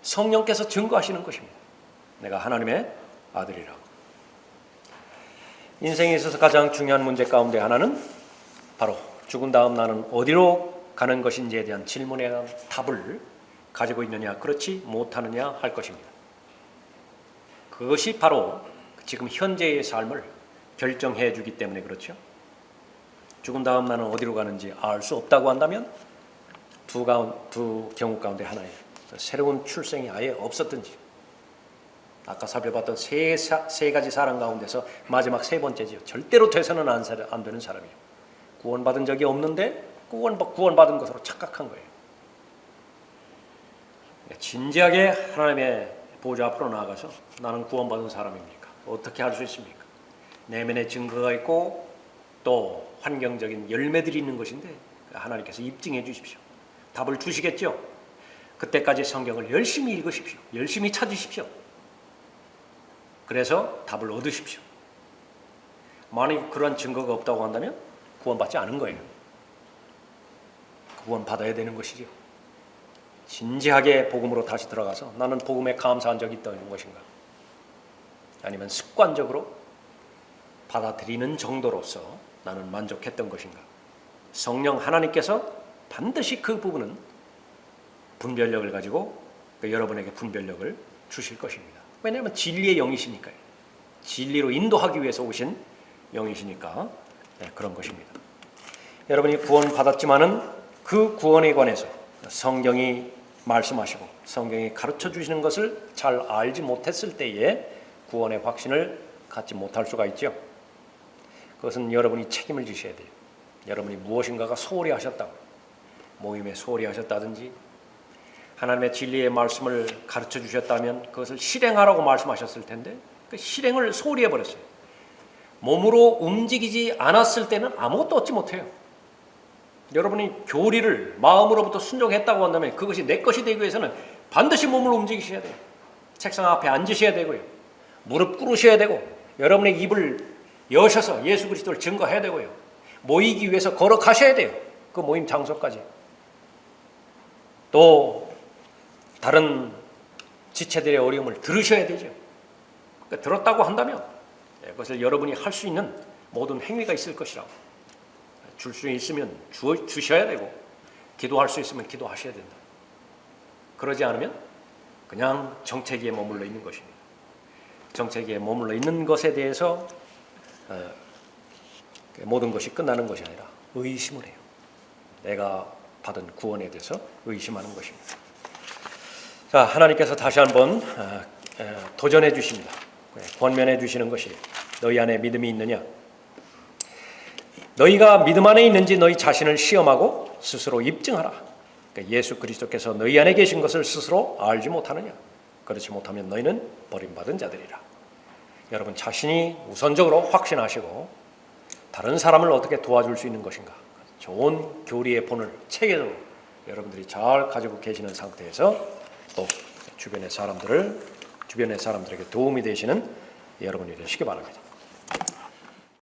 성령께서 증거하시는 것입니다. 내가 하나님의 아들이라고. 인생에 있어서 가장 중요한 문제 가운데 하나는 바로 죽은 다음 나는 어디로 가는 것인지에 대한 질문에 대한 답을 가지고 있느냐, 그렇지 못하느냐 할 것입니다. 그것이 바로 지금 현재의 삶을 결정해 주기 때문에 그렇죠. 죽은 다음 나는 어디로 가는지 알 수 없다고 한다면 두 경우 가운데 하나예요. 새로운 출생이 아예 없었든지, 아까 살펴봤던 세 가지 사람 가운데서 마지막 세 번째지요. 절대로 돼서는 안 되는 사람이에요. 구원받은 적이 없는데 구원받은 것으로 착각한 거예요. 진지하게 하나님의 보좌 앞으로 나아가서 나는 구원받은 사람입니까? 어떻게 할 수 있습니까? 내면의 증거가 있고 또 환경적인 열매들이 있는 것인데 하나님께서 입증해 주십시오. 답을 주시겠죠? 그때까지 성경을 열심히 읽으십시오. 열심히 찾으십시오. 그래서 답을 얻으십시오. 만약 그런 증거가 없다고 한다면 구원받지 않은 거예요. 구원받아야 되는 것이죠. 진지하게 복음으로 다시 들어가서 나는 복음에 감사한 적이 있다는 것인가? 아니면 습관적으로 받아들이는 정도로서 나는 만족했던 것인가? 성령 하나님께서 반드시 그 부분은 분별력을 가지고 여러분에게 분별력을 주실 것입니다. 왜냐하면 진리의 영이시니까요. 진리로 인도하기 위해서 오신 영이시니까 그런 것입니다. 여러분이 구원받았지만은 그 구원에 관해서 성경이 말씀하시고 성경이 가르쳐 주시는 것을 잘 알지 못했을 때에 구원의 확신을 갖지 못할 수가 있죠. 그것은 여러분이 책임을 지셔야 돼요. 여러분이 무엇인가가 소홀히 하셨다고, 모임에 소홀히 하셨다든지 하나님의 진리의 말씀을 가르쳐 주셨다면 그것을 실행하라고 말씀하셨을 텐데 그 실행을 소홀히 해버렸어요. 몸으로 움직이지 않았을 때는 아무것도 얻지 못해요. 여러분이 교리를 마음으로부터 순종했다고 한다면 그것이 내 것이 되기 위해서는 반드시 몸을 움직이셔야 돼요. 책상 앞에 앉으셔야 되고요. 무릎 꿇으셔야 되고 여러분의 입을 여셔서 예수 그리스도를 증거해야 되고요. 모이기 위해서 걸어가셔야 돼요. 그 모임 장소까지. 또 다른 지체들의 어려움을 들으셔야 되죠. 그러니까 들었다고 한다면 그것을 여러분이 할 수 있는 모든 행위가 있을 것이라고. 줄 수 있으면 주셔야 되고 기도할 수 있으면 기도하셔야 된다. 그러지 않으면 그냥 정체기에 머물러 있는 것입니다. 정체기에 머물러 있는 것에 대해서 모든 것이 끝나는 것이 아니라 의심을 해요. 내가 받은 구원에 대해서 의심하는 것입니다. 자, 하나님께서 다시 한번 도전해 주십니다. 권면해 주시는 것이 너희 안에 믿음이 있느냐? 너희가 믿음 안에 있는지 너희 자신을 시험하고 스스로 입증하라. 그러니까 예수 그리스도께서 너희 안에 계신 것을 스스로 알지 못하느냐? 그렇지 못하면 너희는 버림받은 자들이라. 여러분 자신이 우선적으로 확신하시고 다른 사람을 어떻게 도와줄 수 있는 것인가? 좋은 교리의 본을 체계적으로 여러분들이 잘 가지고 계시는 상태에서 또 주변의 사람들에게 도움이 되시는 여러분이 되시기 바랍니다.